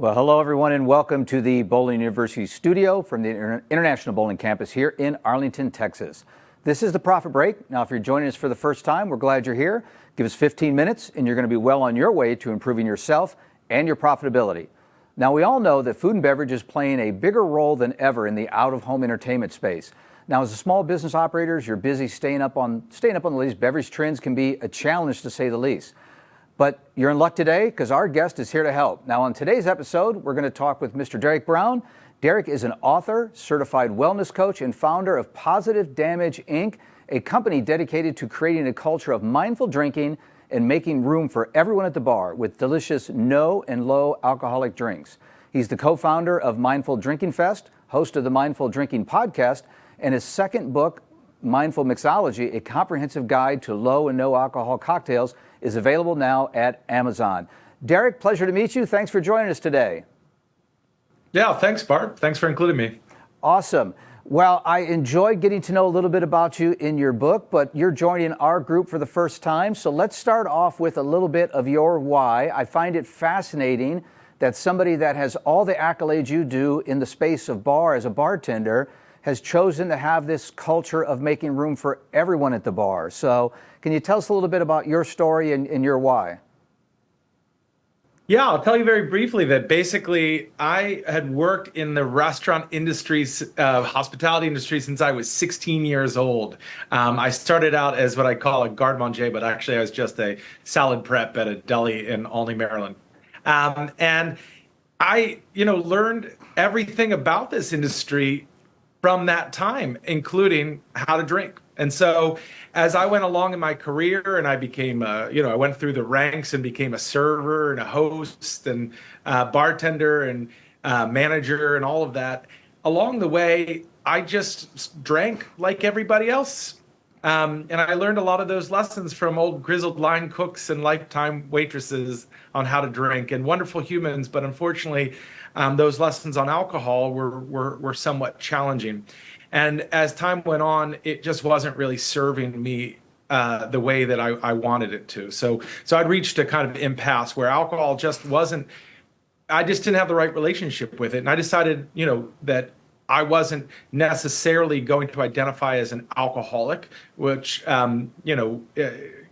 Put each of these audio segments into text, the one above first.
Well, hello everyone and welcome to the Bowling University studio from the International Bowling Campus here in Arlington, Texas. This is the Profit Break. Now, if you're joining us for the first time, we're glad you're here. Give us 15 minutes and you're going to be well on your way to improving yourself and your profitability. Now, we all know that food and beverage is playing a bigger role than ever in the out-of-home entertainment space. Now, as a small business operators, you're busy staying up on the latest beverage trends can be a challenge to say the least. But you're in luck today because our guest is here to help. Now, on today's episode, we're going to talk with Mr. Derek Brown. Derek is an author, certified wellness coach, and founder of Positive Damage, Inc., a company dedicated to creating a culture of mindful drinking and making room for everyone at the bar with delicious no and low alcoholic drinks. He's the co-founder of Mindful Drinking Fest, host of the Mindful Drinking Podcast, and his second book, Mindful Mixology, a comprehensive guide to low and no alcohol cocktails, is available now at Amazon. Derek, pleasure to meet you. Thanks for joining us today. Yeah, thanks, Bart. Thanks for including me. Awesome. Well, I enjoyed getting to know a little bit about you in your book, but you're joining our group for the first time. So let's start off with a little bit of your why. I find it fascinating that somebody that has all the accolades you do in the space of bar as a bartender has chosen to have this culture of making room for everyone at the bar. So can you tell us a little bit about your story and your why? Yeah, I'll tell you very briefly that basically I had worked in the restaurant industry, hospitality industry since I was 16 years old. I started out as what I call a garde manger, but actually I was just a salad prep at a deli in Olney, Maryland. And I, learned everything about this industry from that time, including how to drink. And so as I went along in my career and I became, I went through the ranks and became a server and a host and bartender and manager and all of that, along the way, I just drank like everybody else. And I learned a lot of those lessons from old grizzled line cooks and lifetime waitresses on how to drink, and wonderful humans. But unfortunately, those lessons on alcohol were somewhat challenging. And as time went on, it just wasn't really serving me the way that I wanted it to. So I'd reached a kind of impasse where alcohol just wasn't, I just didn't have the right relationship with it. And I decided, that I wasn't necessarily going to identify as an alcoholic, which,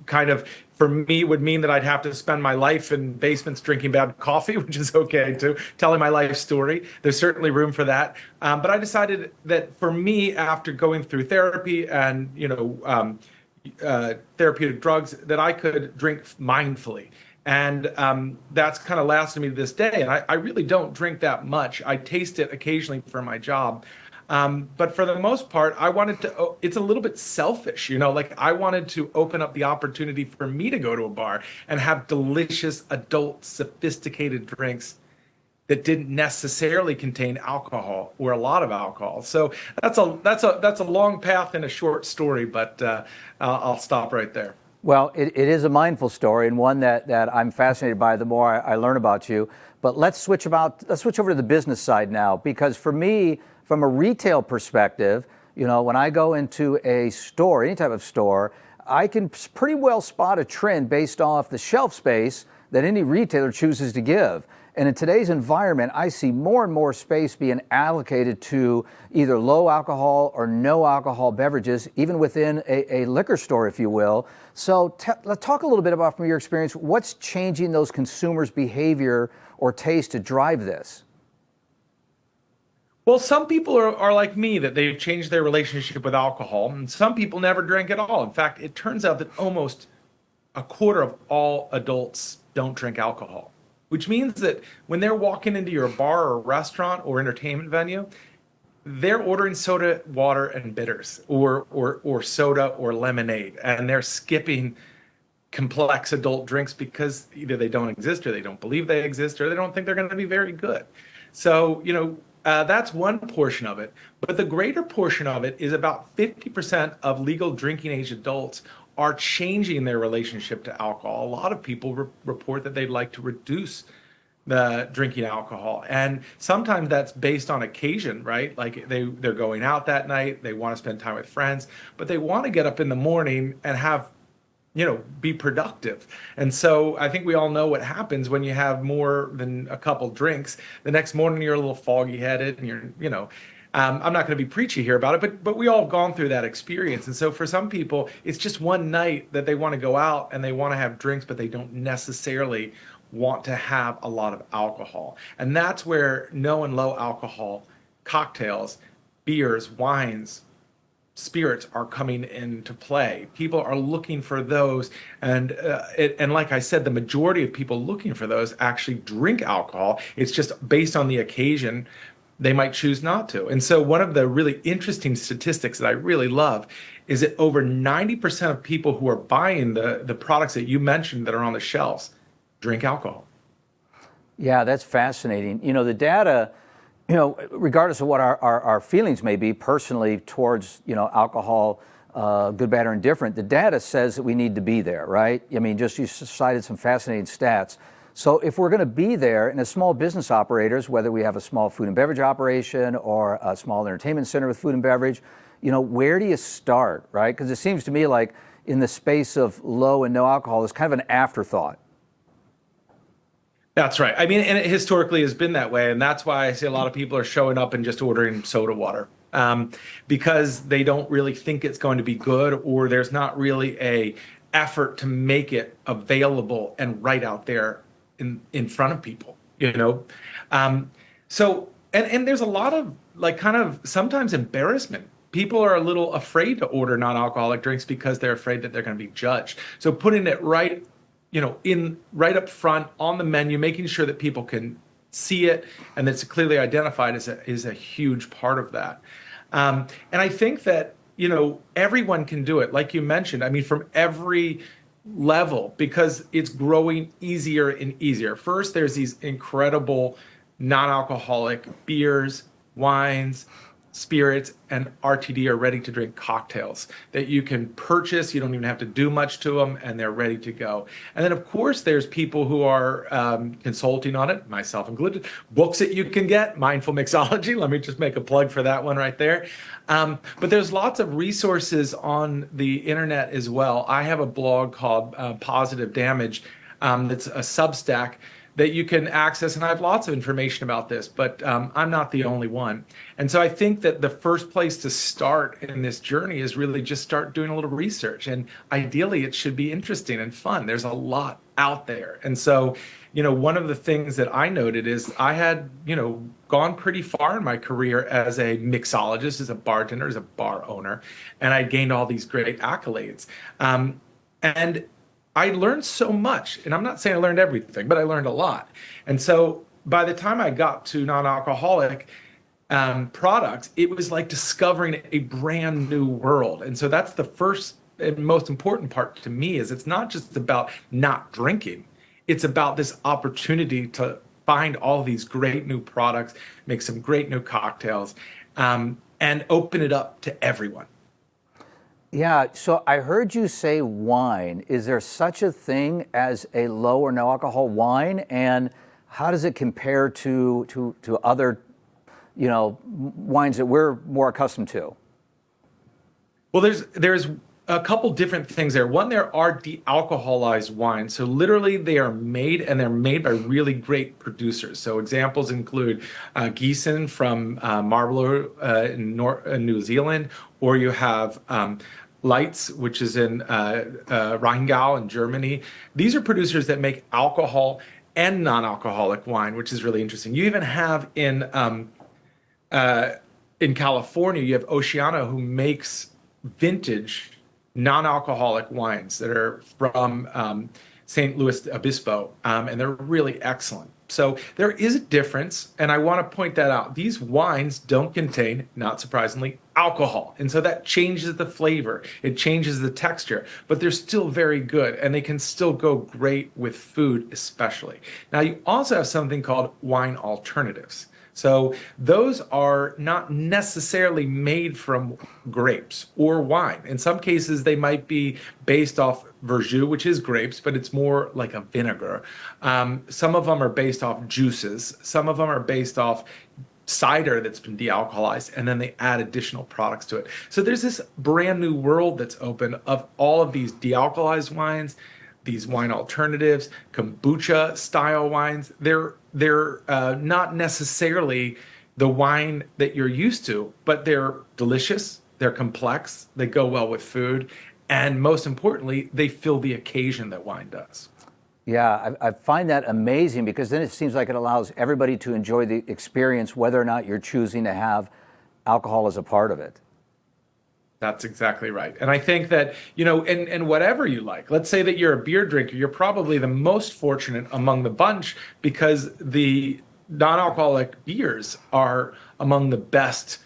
kind of for me would mean that I'd have to spend my life in basements drinking bad coffee, which is okay too, telling my life story. There's certainly room for that. But I decided that for me, after going through therapy and, therapeutic drugs, that I could drink mindfully. And that's kind of lasted me to this day. And I really don't drink that much. I taste it occasionally for my job. But for the most part, I wanted to, it's a little bit selfish, I wanted to open up the opportunity for me to go to a bar and have delicious, adult, sophisticated drinks that didn't necessarily contain alcohol or a lot of alcohol. So that's a long path and a short story, but I'll stop right there. Well, it is a mindful story and one that I'm fascinated by the more I learn about you. But let's switch over to the business side now, because for me, from a retail perspective, when I go into a store, any type of store, I can pretty well spot a trend based off the shelf space that any retailer chooses to give. And in today's environment, I see more and more space being allocated to either low alcohol or no alcohol beverages, even within a liquor store, if you will. So let's talk a little bit about, from your experience, what's changing those consumers' behavior or taste to drive this? Well, some people are like me, that they've changed their relationship with alcohol, and some people never drink at all. In fact, it turns out that almost a quarter of all adults don't drink alcohol, which means that when they're walking into your bar or restaurant or entertainment venue, they're ordering soda, water, and bitters, or soda or lemonade, and they're skipping complex adult drinks because either they don't exist or they don't believe they exist or they don't think they're going to be very good. So, that's one portion of it. But the greater portion of it is about 50% of legal drinking age adults are changing their relationship to alcohol. A lot of people report that they'd like to reduce the drinking alcohol. And sometimes that's based on occasion, right? Like they're going out that night, they want to spend time with friends, but they want to get up in the morning and have be productive. And so I think we all know what happens when you have more than a couple drinks. The next morning you're a little foggy headed and I'm not going to be preachy here about it, but we all have gone through that experience. And so for some people, it's just one night that they want to go out and they want to have drinks, but they don't necessarily want to have a lot of alcohol. And that's where no and low alcohol cocktails, beers, wines, spirits are coming into play. People are looking for those, and like I said, the majority of people looking for those actually drink alcohol. It's just based on the occasion, they might choose not to. And so one of the really interesting statistics that I really love is that over 90% of people who are buying the products that you mentioned that are on the shelves drink alcohol. Yeah, that's fascinating. The data, regardless of what our feelings may be personally towards, alcohol, good, bad, or indifferent, the data says that we need to be there, right? I mean, just you cited some fascinating stats. So if we're going to be there, and as small business operators, whether we have a small food and beverage operation or a small entertainment center with food and beverage, where do you start, right? Because it seems to me like in the space of low and no alcohol, it's kind of an afterthought. That's right. I mean, and it historically has been that way. And that's why I see a lot of people are showing up and just ordering soda water, because they don't really think it's going to be good, or there's not really a effort to make it available and right out there in front of people. So, and there's a lot of like kind of sometimes embarrassment. People are a little afraid to order non-alcoholic drinks because they're afraid that they're going to be judged. So putting it right in right up front on the menu, making sure that people can see it and that it's clearly identified is a huge part of that. And I think that, everyone can do it. Like you mentioned, I mean, from every level, because it's growing easier and easier. First, there's these incredible non-alcoholic beers, wines, spirits, and RTD or ready to drink cocktails that you can purchase. You don't even have to do much to them, and they're ready to go. And then, of course, there's people who are consulting on it, myself included, books that you can get, Mindful Mixology. Let me just make a plug for that one right there. But there's lots of resources on the internet as well. I have a blog called Positive Damage that's a Substack that you can access, and I have lots of information about this, but I'm not the only one. And so I think that the first place to start in this journey is really just start doing a little research, and ideally it should be interesting and fun. There's a lot out there. And so, one of the things that I noted is I had, gone pretty far in my career as a mixologist, as a bartender, as a bar owner, and I gained all these great accolades. And I learned so much, and I'm not saying I learned everything, but I learned a lot. And so by the time I got to non-alcoholic products, it was like discovering a brand new world. And so that's the first and most important part to me, is it's not just about not drinking. It's about this opportunity to find all these great new products, make some great new cocktails, and open it up to everyone. Yeah, so I heard you say wine. Is there such a thing as a low or no alcohol wine? And how does it compare to other, wines that we're more accustomed to? Well, there's a couple different things there. One, there are de-alcoholized wines. So literally they are made, and they're made by really great producers. So examples include Gießen from Marlborough in New Zealand, or you have Leitz, which is in Rheingau in Germany. These are producers that make alcohol and non-alcoholic wine, which is really interesting. You even have in California, you have Oceano, who makes vintage non-alcoholic wines that are from St. Louis Obispo, and they're really excellent. So there is a difference, and I want to point that out. These wines don't contain, not surprisingly, alcohol, and so that changes the flavor. It changes the texture, but they're still very good, and they can still go great with food especially. Now, you also have something called wine alternatives. So those are not necessarily made from grapes or wine. In some cases, they might be based off verjus, which is grapes, but it's more like a vinegar. Some of them are based off juices. Some of them are based off cider that's been dealcoholized, and then they add additional products to it. So there's this brand new world that's open of all of these dealcoholized wines, these wine alternatives, kombucha style wines. They're not necessarily the wine that you're used to, but they're delicious, they're complex, they go well with food, and most importantly, they fill the occasion that wine does. Yeah, I find that amazing because then it seems like it allows everybody to enjoy the experience, whether or not you're choosing to have alcohol as a part of it. That's exactly right. And I think that, and whatever you like, let's say that you're a beer drinker, you're probably the most fortunate among the bunch because the non-alcoholic beers are among the best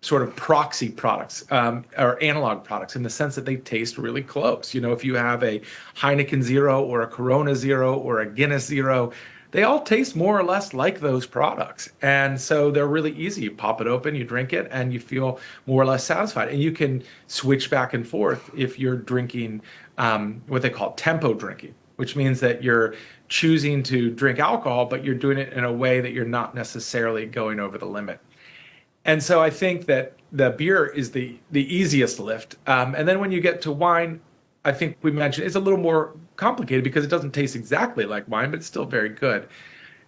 sort of proxy products or analog products in the sense that they taste really close. If you have a Heineken Zero or a Corona Zero or a Guinness Zero, they all taste more or less like those products. And so they're really easy. You pop it open, you drink it, and you feel more or less satisfied. And you can switch back and forth if you're drinking what they call tempo drinking, which means that you're choosing to drink alcohol, but you're doing it in a way that you're not necessarily going over the limit. And so I think that the beer is the easiest lift. And then when you get to wine, I think we mentioned it's a little more complicated because it doesn't taste exactly like wine, but it's still very good.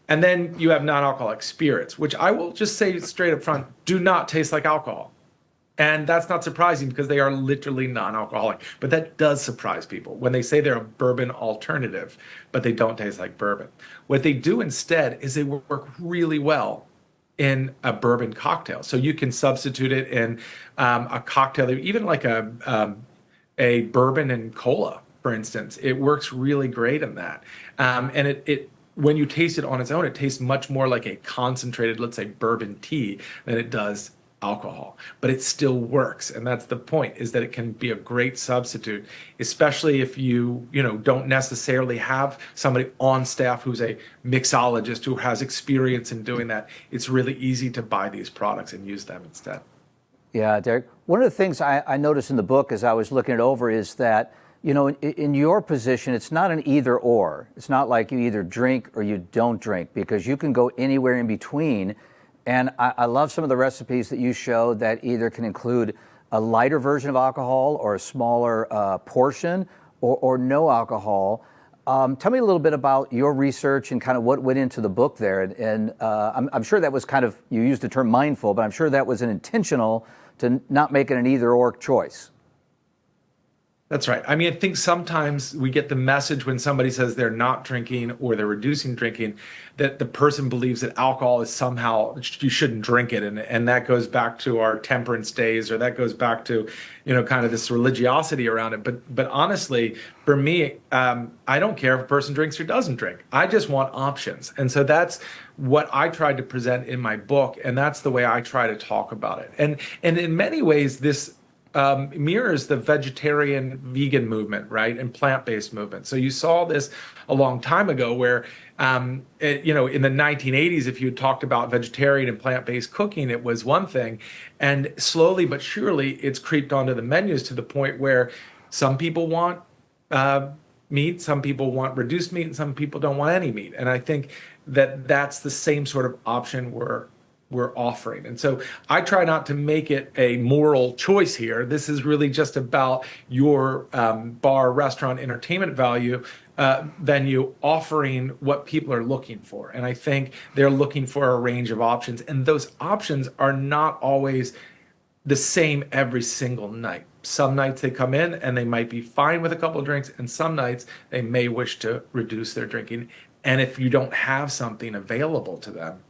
And then you have non-alcoholic spirits, which I will just say straight up front, do not taste like alcohol. And that's not surprising because they are literally non-alcoholic. But that does surprise people when they say they're a bourbon alternative, but they don't taste like bourbon. What they do instead is they work really well in a bourbon cocktail. So you can substitute it in a cocktail, even like a bourbon and cola, for instance. It works really great in that. And it when you taste it on its own, it tastes much more like a concentrated, let's say, bourbon tea than it does alcohol, but it still works. And that's the point, is that it can be a great substitute, especially if you don't necessarily have somebody on staff who's a mixologist who has experience in doing that. It's really easy to buy these products and use them instead. Yeah, Derek. One of the things I noticed in the book as I was looking it over is that, in your position, it's not an either or. It's not like you either drink or you don't drink, because you can go anywhere in between. And I love some of the recipes that you show that either can include a lighter version of alcohol or a smaller portion or no alcohol. Tell me a little bit about your research and kind of what went into the book there. And I'm sure that was kind of, you used the term mindful, but I'm sure that was an intentional to not make it an either or choice. That's right. I mean, I think sometimes we get the message when somebody says they're not drinking or they're reducing drinking, that the person believes that alcohol is somehow, you shouldn't drink it. And that goes back to our temperance days, or that goes back to, kind of this religiosity around it. But honestly, for me, I don't care if a person drinks or doesn't drink. I just want options. And so that's what I tried to present in my book. And that's the way I try to talk about it. And in many ways, this mirrors the vegetarian vegan movement, right? And plant-based movement. So you saw this a long time ago where, in the 1980s, if you had talked about vegetarian and plant-based cooking, it was one thing. And slowly but surely, it's creeped onto the menus to the point where some people want meat, some people want reduced meat, and some people don't want any meat. And I think that that's the same sort of option we're offering. And so I try not to make it a moral choice here. This is really just about your bar, restaurant, entertainment venue offering what people are looking for. And I think they're looking for a range of options. And those options are not always the same every single night. Some nights they come in and they might be fine with a couple of drinks, and some nights they may wish to reduce their drinking. And if you don't have something available to them,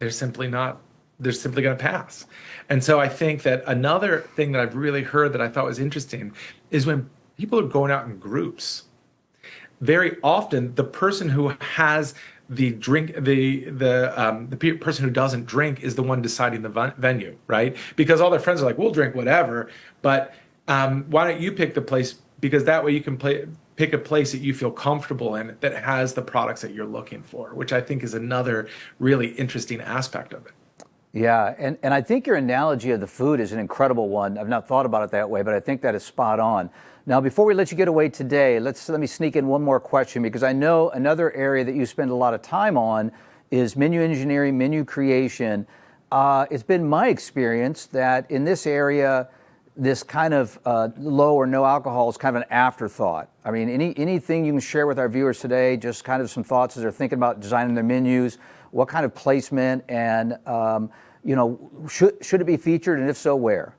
they're simply going to pass. And so I think that another thing that I've really heard that I thought was interesting is when people are going out in groups, very often the person who has the drink, the person who doesn't drink is the one deciding the venue, right? Because all their friends are like, we'll drink whatever, but why don't you pick the place? Because that way you can pick a place that you feel comfortable in that has the products that you're looking for, which I think is another really interesting aspect of it. Yeah, and I think your analogy of the food is an incredible one. I've not thought about it that way, but I think that is spot on. Now, before we let you get away today, let me sneak in one more question, because I know another area that you spend a lot of time on is menu engineering, menu creation. It's been my experience that in this area, this kind of low or no alcohol is kind of an afterthought. I mean, anything you can share with our viewers today, just kind of some thoughts as they're thinking about designing their menus, what kind of placement, and should it be featured, and if so, where?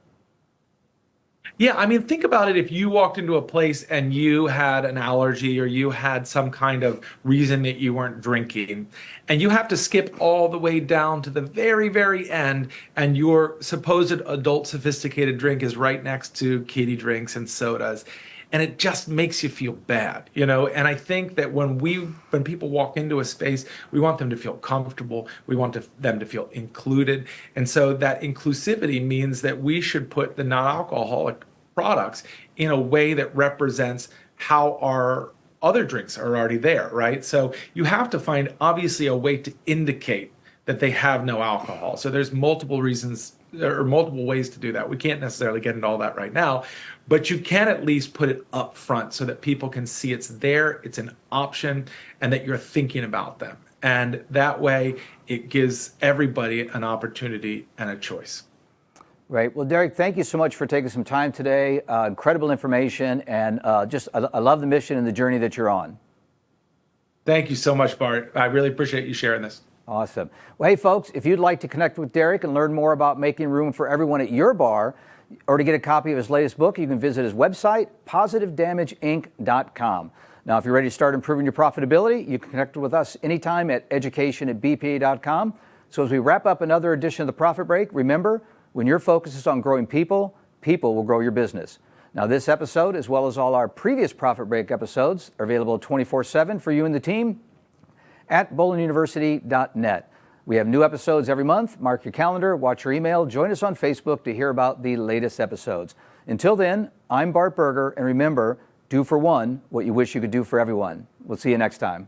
Yeah, I mean, think about it. If you walked into a place and you had an allergy or you had some kind of reason that you weren't drinking, and you have to skip all the way down to the very, very end, and your supposed adult sophisticated drink is right next to kiddie drinks and sodas, and it just makes you feel bad, And I think that when people walk into a space, we want them to feel comfortable. We want them to feel included. And so that inclusivity means that we should put the non-alcoholic products in a way that represents how our other drinks are already there, right? So you have to find obviously a way to indicate that they have no alcohol. So there's multiple reasons or multiple ways to do that. We can't necessarily get into all that right now, but you can at least put it up front so that people can see it's there, it's an option, and that you're thinking about them. And that way it gives everybody an opportunity and a choice. Right. Well, Derek, thank you so much for taking some time today. Incredible information, and I love the mission and the journey that you're on. Thank you so much, Bart. I really appreciate you sharing this. Awesome. Well, hey, folks, if you'd like to connect with Derek and learn more about making room for everyone at your bar, or to get a copy of his latest book, you can visit his website, PositiveDamageInc.com. Now, if you're ready to start improving your profitability, you can connect with us anytime at education@bpa.com. So as we wrap up another edition of The Profit Break, remember, when your focus is on growing people, people will grow your business. Now, this episode, as well as all our previous Profit Break episodes, are available 24/7 for you and the team at bowlinuniversity.net. We have new episodes every month. Mark your calendar, watch your email, join us on Facebook to hear about the latest episodes. Until then, I'm Bart Berger, and remember, do for one what you wish you could do for everyone. We'll see you next time.